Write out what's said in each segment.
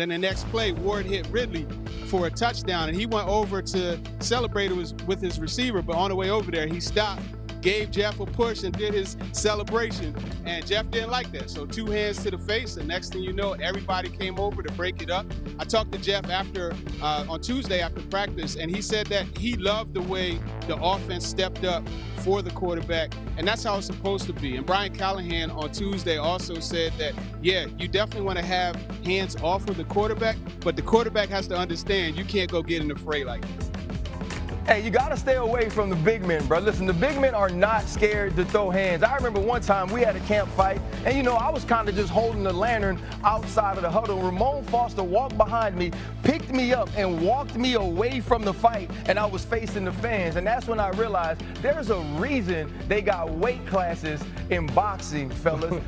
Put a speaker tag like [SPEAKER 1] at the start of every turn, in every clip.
[SPEAKER 1] Then the next play, Ward hit Ridley for a touchdown, and he went over to celebrate with his receiver, but on the way over there, he stopped, gave Jeff a push, and did his celebration, and Jeff didn't like that. So 2 hands to the face, and next thing you know, everybody came over to break it up. I talked to Jeff on Tuesday after practice, and he said that he loved the way the offense stepped up for the quarterback, and that's how it's supposed to be. And Brian Callahan on Tuesday also said that, yeah, you definitely want to have hands off of the quarterback, but the quarterback has to understand you can't go get in the fray like this.
[SPEAKER 2] Hey, you got to stay away from the big men, bro. Listen, the big men are not scared to throw hands. I remember one time we had a camp fight, and, I was kind of just holding the lantern outside of the huddle. Ramon Foster walked behind me, picked me up, and walked me away from the fight, and I was facing the fans. And that's when I realized there's a reason they got weight classes in boxing, fellas.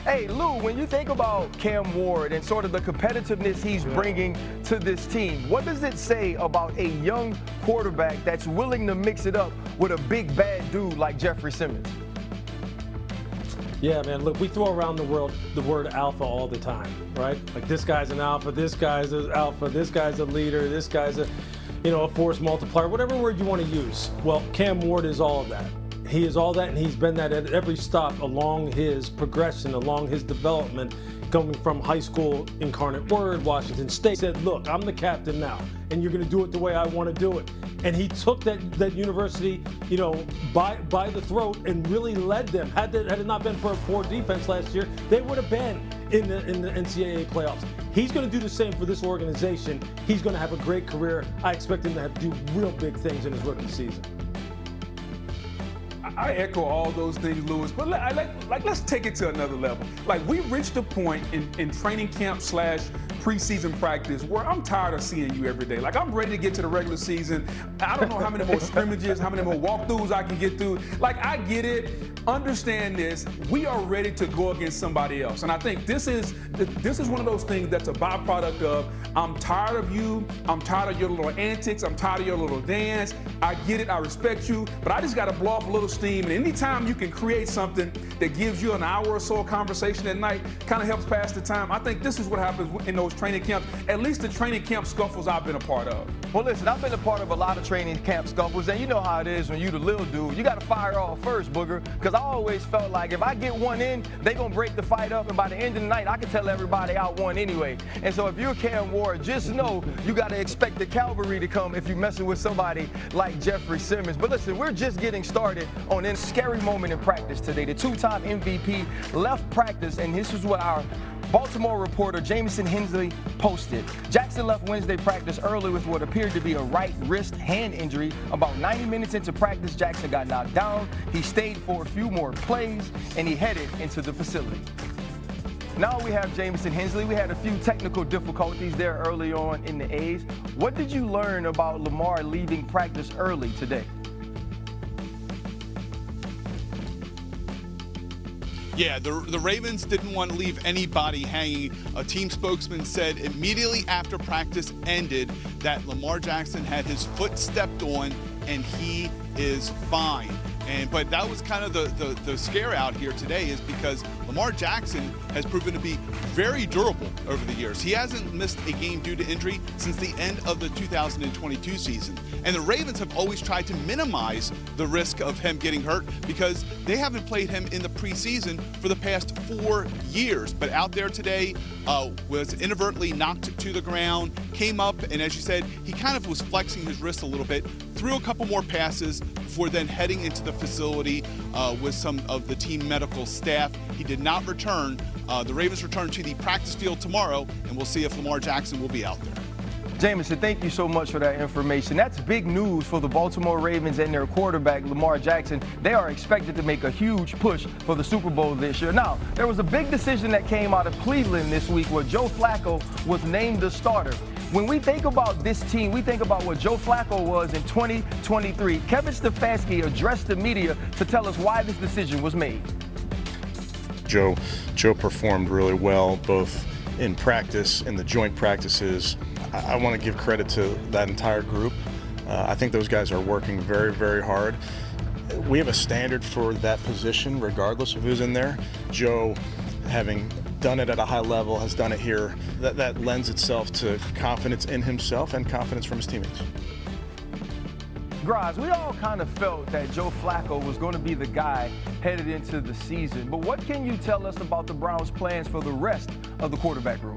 [SPEAKER 2] Hey, Lou, when you think about Cam Ward and sort of the competitiveness he's bringing to this team, what does it say about a young quarterback that's willing to mix it up with a big bad dude like Jeffrey Simmons?
[SPEAKER 3] Yeah, man, look, we throw around the word alpha all the time, right? Like, this guy's an alpha, this guy's an alpha, this guy's a leader, this guy's a force multiplier, whatever word you want to use. Well, Cam Ward is all of that. He is all that, and he's been that at every stop along his progression, along his development, coming from high school, Incarnate Word, Washington State. Said, look, I'm the captain now, and you're going to do it the way I want to do it. And he took that university, by the throat and really led them. Had it not been for a poor defense last year, they would have been in the NCAA playoffs. He's going to do the same for this organization. He's going to have a great career. I expect him to do real big things in his rookie season.
[SPEAKER 4] I echo all those things, Lewis, but let's take it to another level. Like, we reached a point in training camp / preseason practice where I'm tired of seeing you every day. Like, I'm ready to get to the regular season. I don't know how many more scrimmages, how many more walkthroughs I can get through. Like, I get it. Understand this. We are ready to go against somebody else. And I think this is one of those things that's a byproduct of, I'm tired of you. I'm tired of your little antics. I'm tired of your little dance. I get it. I respect you. But I just got to blow off a little steam. And anytime you can create something that gives you an hour or so of conversation at night, kind of helps pass the time. I think this is what happens in those training camps, at least the training camp scuffles I've been a part of.
[SPEAKER 2] Well, listen, I've been a part of a lot of training camp scuffles, and you know how it is when you the little dude. You got to fire off first, Booger, because I always felt like if I get one in, they going to break the fight up, and by the end of the night, I can tell everybody I won anyway. And so if you're Cam Ward, just know you got to expect the cavalry to come if you're messing with somebody like Jeffrey Simmons. But listen, we're just getting started on a scary moment in practice today. The 2-time MVP left practice, and this is what our Baltimore reporter Jamison Hensley posted. Jackson left Wednesday practice early with what appeared to be a right wrist hand injury. About 90 minutes into practice, Jackson got knocked down. He stayed for a few more plays, and he headed into the facility. Now we have Jamison Hensley. We had a few technical difficulties there early on in the A's. What did you learn about Lamar leaving practice early today?
[SPEAKER 5] Yeah, the Ravens didn't want to leave anybody hanging. A team spokesman said immediately after practice ended that Lamar Jackson had his foot stepped on and he is fine. But that was kind of the scare out here today, is because Lamar Jackson has proven to be very durable over the years. He hasn't missed a game due to injury since the end of the 2022 season. And the Ravens have always tried to minimize the risk of him getting hurt because they haven't played him in the preseason for the past 4 years. But out there today, was inadvertently knocked to the ground, came up, and as you said, he kind of was flexing his wrist a little bit, threw a couple more passes before then heading into the facility with some of the team medical staff. He did not return. The Ravens return to the practice field tomorrow, and we'll see if Lamar Jackson will be out there.
[SPEAKER 2] Jamison, thank you so much for that information. That's big news for the Baltimore Ravens and their quarterback, Lamar Jackson. They are expected to make a huge push for the Super Bowl this year. Now, there was a big decision that came out of Cleveland this week where Joe Flacco was named the starter. When we think about this team, we think about what Joe Flacco was in 2023. Kevin Stefanski addressed the media to tell us why this decision was made.
[SPEAKER 6] Joe performed really well, both in practice, in the joint practices. I want to give credit to that entire group. I think those guys are working very, very hard. We have a standard for that position regardless of who's in there. Joe, having done it at a high level, has done it here. That lends itself to confidence in himself and confidence from his teammates.
[SPEAKER 2] Graz, we all kind of felt that Joe Flacco was going to be the guy headed into the season. But what can you tell us about the Browns' plans for the rest of the quarterback room?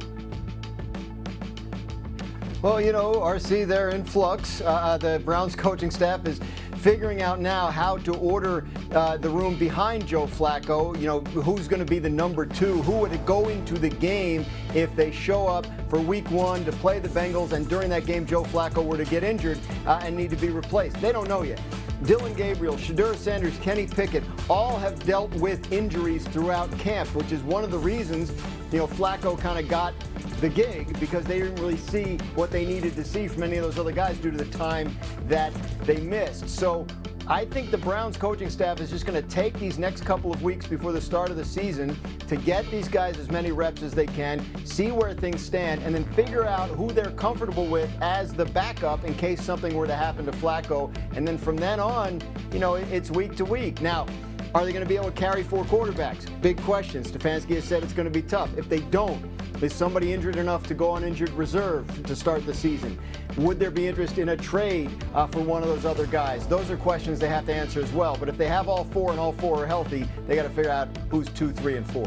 [SPEAKER 7] Well, you know, RC, they're in flux. The Browns coaching staff is figuring out now how to order the room behind Joe Flacco. You know, who's going to be the number 2? Who would go into the game if they show up for week 1 to play the Bengals and during that game Joe Flacco were to get injured and need to be replaced? They don't know yet. Dillon Gabriel, Shedeur Sanders, Kenny Pickett all have dealt with injuries throughout camp, which is one of the reasons, you know, Flacco kind of got the gig, because they didn't really see what they needed to see from any of those other guys due to the time that they missed. So I think the Browns coaching staff is just going to take these next couple of weeks before the start of the season to get these guys as many reps as they can, see where things stand, and then figure out who they're comfortable with as the backup in case something were to happen to Flacco. And then from then on, you know, it's week to week. Now, are they going to be able to carry 4 quarterbacks? Big question. Stefanski has said it's going to be tough. If they don't, is somebody injured enough to go on injured reserve to start the season? Would there be interest in a trade for one of those other guys? Those are questions they have to answer as well. But if they have all 4 and all 4 are healthy, they got to figure out who's 2, 3, and 4.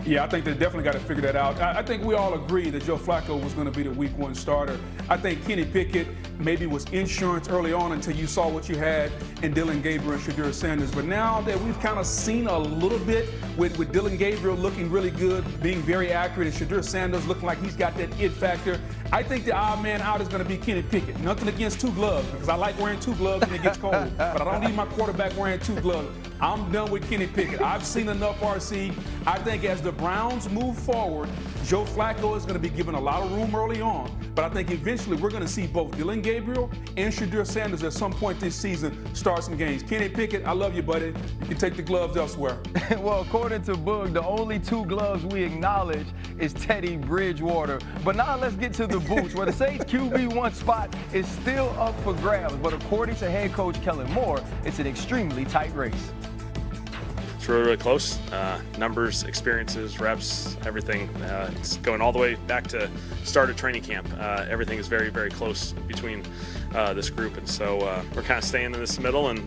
[SPEAKER 4] Yeah, I think they definitely got to figure that out. I think we all agree that Joe Flacco was going to be the week 1 starter. I think Kenny Pickett maybe was insurance early on until you saw what you had in Dillon Gabriel and Shedeur Sanders. But now that we've kind of seen a little bit with Dillon Gabriel looking really good, being very accurate, and Shedeur Sanders looking like he's got that it factor, I think the odd man out is going to be Kenny Pickett. Nothing against 2 gloves, because I like wearing 2 gloves when it gets cold. But I don't need my quarterback wearing 2 gloves. I'm done with Kenny Pickett. I've seen enough, RC. I think as the Browns move forward, Joe Flacco is going to be given a lot of room early on. But I think eventually we're going to see both Dillon Gabriel and Shedeur Sanders at some point this season start some games. Kenny Pickett, I love you, buddy. You can take the gloves elsewhere.
[SPEAKER 2] Well, according to Boog, the only 2 gloves we acknowledge is Teddy Bridgewater. But now let's get to the boots, where the Saints QB1 spot is still up for grabs. But according to head coach Kellen Moore, it's an extremely tight race.
[SPEAKER 8] It's really, really close. Numbers, experiences, reps, everything. It's going all the way back to start of training camp. Everything is very, very close between this group, and so we're kind of staying in this middle. And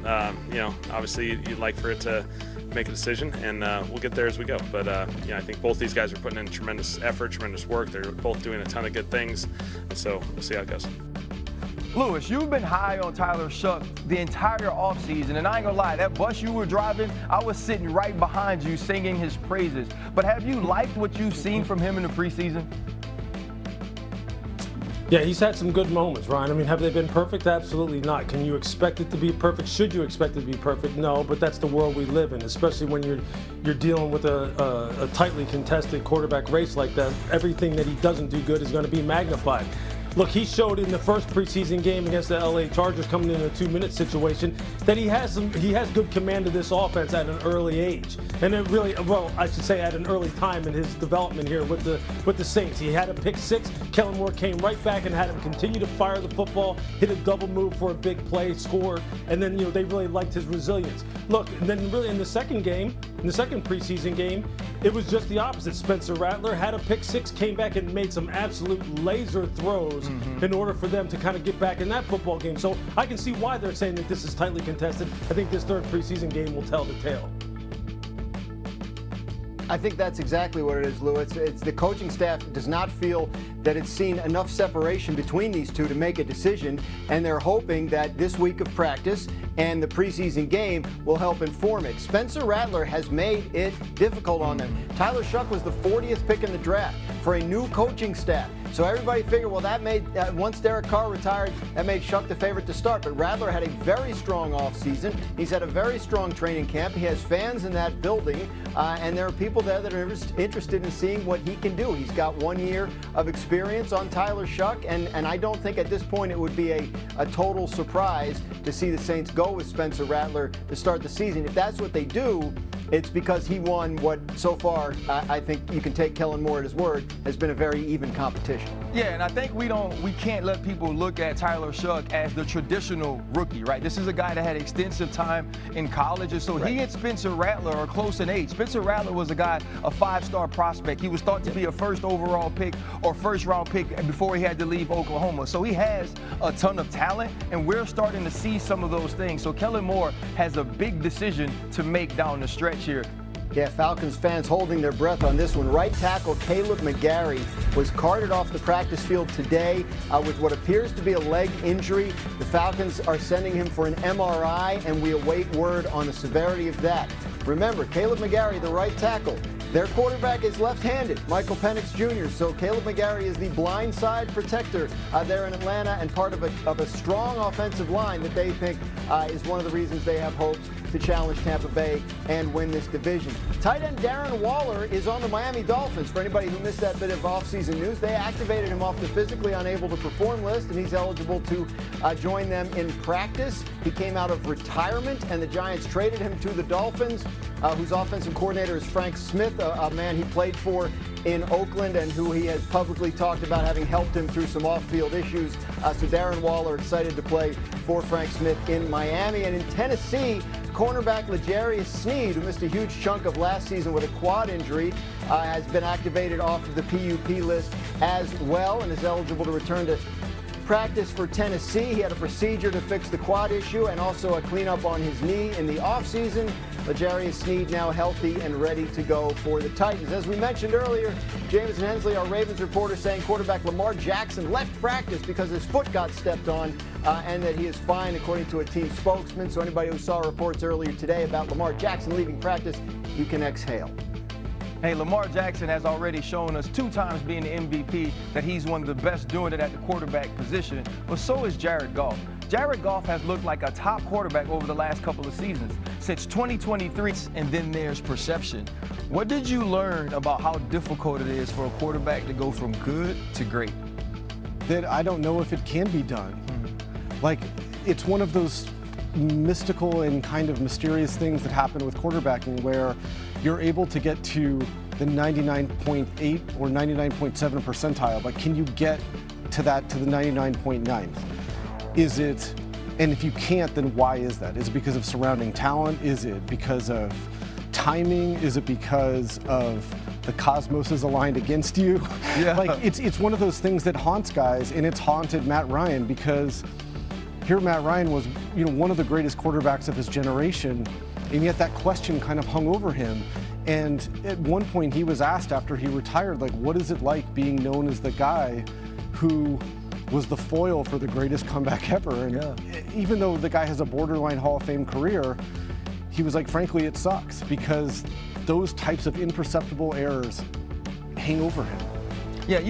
[SPEAKER 8] you know, obviously, you'd like for it to make a decision, and we'll get there as we go. But you know, I think both these guys are putting in tremendous effort, tremendous work. They're both doing a ton of good things, and so we'll see how it goes.
[SPEAKER 2] Lewis, you've been high on Tyler Sharpe the entire offseason, and I ain't gonna lie, that bus you were driving, I was sitting right behind you singing his praises. But have you liked what you've seen from him in the preseason?
[SPEAKER 3] Yeah, he's had some good moments, Ryan. I mean, have they been perfect? Absolutely not. Can you expect it to be perfect? Should you expect it to be perfect? No, but that's the world we live in, especially when you're dealing with a tightly contested quarterback race like that. Everything that he doesn't do good is going to be magnified. Look, he showed in the first preseason game against the LA Chargers, coming in a 2-minute situation, that he has good command of this offense at an early age. And it really, well, I should say at an early time in his development here with the Saints. He had a pick 6. Kellen Moore came right back and had him continue to fire the football, hit a double move for a big play, score, and then, you know, they really liked his resilience. Look, and then really in the second game, in the second preseason game, it was just the opposite. Spencer Rattler had a pick 6, came back and made some absolute laser throws in order for them to kind of get back in that football game. So I can see why they're saying that this is tightly contested. I think this third preseason game will tell the tale.
[SPEAKER 7] I think that's exactly what it is, Lewis. It's the coaching staff does not feel that it's seen enough separation between these two to make a decision, and they're hoping that this week of practice and the preseason game will help inform it. Spencer Rattler has made it difficult on them. Tyler Sharpe was the 40th pick in the draft for a new coaching staff. So everybody figured, well, that made, once Derek Carr retired, that made Sharpe the favorite to start. But Rattler had a very strong offseason. He's had a very strong training camp. He has fans in that building, and there are people there that are interested in seeing what he can do. He's got 1 year of experience on Tyler Sharpe, and I don't think at this point it would be a total surprise to see the Saints go with Spencer Rattler to start the season. If that's what they do, it's because he won what so far, I think you can take Kellen Moore at his word, has been a very even competition.
[SPEAKER 2] Yeah, and I think we can't let people look at Tyler Shough as the traditional rookie, right? This is a guy that had extensive time in college, and so he and Spencer Rattler are close in age. Spencer Rattler was a guy, a 5-star prospect. He was thought to be a first overall pick or first round pick before he had to leave Oklahoma. So he has a ton of talent, and we're starting to see some of those things. So Kellen Moore has a big decision to make down the stretch here.
[SPEAKER 7] Yeah, Falcons fans holding their breath on this one. Right tackle Caleb McGarry was carted off the practice field today with what appears to be a leg injury. The Falcons are sending him for an MRI, and we await word on the severity of that. Remember, Caleb McGarry, the right tackle, their quarterback is left-handed, Michael Penix Jr., so Caleb McGarry is the blind side protector there in Atlanta, and part of a strong offensive line that they think is one of the reasons they have hopes to challenge Tampa Bay and win this division. Tight end Darren Waller is on the Miami Dolphins. For anybody who missed that bit of offseason news, they activated him off the physically unable to perform list, and he's eligible to join them in practice. He came out of retirement, and the Giants traded him to the Dolphins, whose offensive coordinator is Frank Smith, a man he played for in Oakland and who he has publicly talked about having helped him through some off-field issues. So Darren Waller excited to play for Frank Smith in Miami. And in Tennessee, cornerback L'Jarius Sneed, who missed a huge chunk of last season with a quad injury, has been activated off of the PUP list as well and is eligible to return to practice for Tennessee. He had a procedure to fix the quad issue and also a cleanup on his knee in the offseason. L'Jarius Sneed now healthy and ready to go for the Titans. As we mentioned earlier, Jameson Hensley, our Ravens reporter, saying quarterback Lamar Jackson left practice because his foot got stepped on and that he is fine, according to a team spokesman. So anybody who saw reports earlier today about Lamar Jackson leaving practice, you can exhale.
[SPEAKER 2] Hey, Lamar Jackson has already shown us 2 times being the MVP that he's one of the best doing it at the quarterback position, but so is Jared Goff. Jared Goff has looked like a top quarterback over the last couple of seasons, since 2023, and then there's perception. What did you learn about how difficult it is for a quarterback to go from good to great?
[SPEAKER 9] That I don't know if it can be done. Like, it's one of those mystical and kind of mysterious things that happen with quarterbacking where you're able to get to the 99.8 or 99.7 percentile, but can you get to the 99.9th? Is it, and if you can't, then why is that? Is it because of surrounding talent? Is it because of timing? Is it because of the cosmos is aligned against you?
[SPEAKER 2] Yeah.
[SPEAKER 9] Like, it's one of those things that haunts guys, and it's haunted Matt Ryan, because here Matt Ryan was, one of the greatest quarterbacks of his generation, and yet that question kind of hung over him. And at one point he was asked after he retired, like, what is it like being known as the guy who was the foil for the greatest comeback ever? And even though the guy has a borderline Hall of Fame career, he was like, frankly, it sucks, because those types of imperceptible errors hang over him.
[SPEAKER 2] Yeah,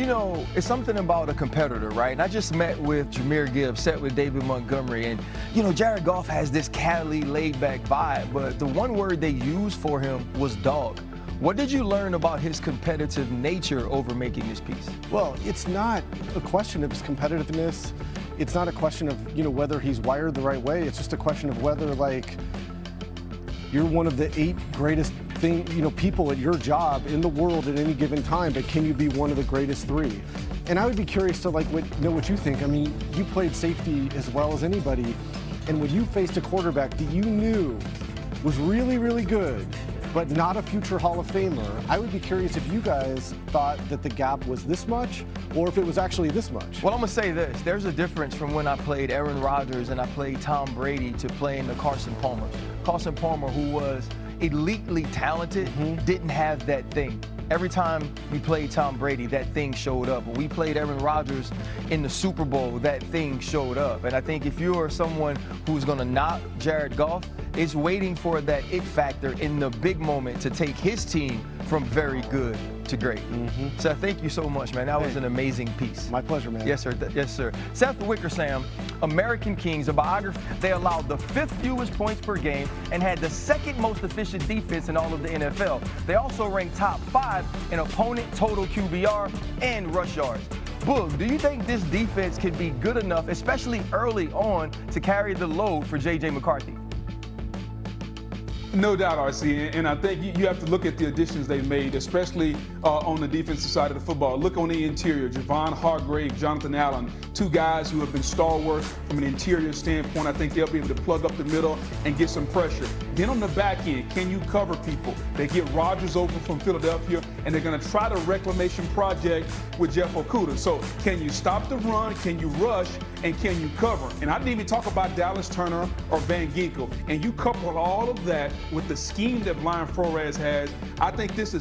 [SPEAKER 2] it's something about a competitor, right? And I just met with Jahmyr Gibbs, sat with David Montgomery, and, Jared Goff has this casually laid-back vibe, but the one word they used for him was dog. What did you learn about his competitive nature over making this piece?
[SPEAKER 9] Well, it's not a question of his competitiveness. It's not a question of, whether he's wired the right way. It's just a question of whether, you're one of the 8 greatest people at your job in the world at any given time, but can you be one of the greatest 3? And I would be curious to know what you think. I mean, you played safety as well as anybody, and when you faced a quarterback that you knew was really, really good, but not a future Hall of Famer, I would be curious if you guys thought that the gap was this much, or if it was actually this much.
[SPEAKER 2] Well, I'm gonna say this. There's a difference from when I played Aaron Rodgers and I played Tom Brady to playing the Carson Palmer. Carson Palmer, who was elitely talented, didn't have that thing. Every time we played Tom Brady, that thing showed up. When we played Aaron Rodgers in the Super Bowl, that thing showed up. And I think if you're someone who's gonna knock Jared Goff, it's waiting for that it factor in the big moment to take his team from very good to great. So thank you so much, man. That was an amazing piece.
[SPEAKER 9] My pleasure, man.
[SPEAKER 2] Yes, sir. Yes, sir. Seth Wickersham, American Kings, a biography. They allowed the 5th fewest points per game and had the 2nd most efficient defense in all of the NFL. They also ranked top 5 in opponent total QBR and rush yards. Boog, do you think this defense could be good enough, especially early on, to carry the load for J.J. McCarthy?
[SPEAKER 4] No doubt, RC, and I think you have to look at the additions they made, especially on the defensive side of the football. Look on the interior, Javon Hargrave, Jonathan Allen, two guys who have been stalwart from an interior standpoint. I think they'll be able to plug up the middle and get some pressure. Then on the back end, can you cover people? They get Rodgers over from Philadelphia, and they're going to try the reclamation project with Jeff Okudah. So can you stop the run, can you rush, and can you cover? And I didn't even talk about Dallas Turner or Van Ginkel. And you couple all of that with the scheme that Brian Flores has, I think this is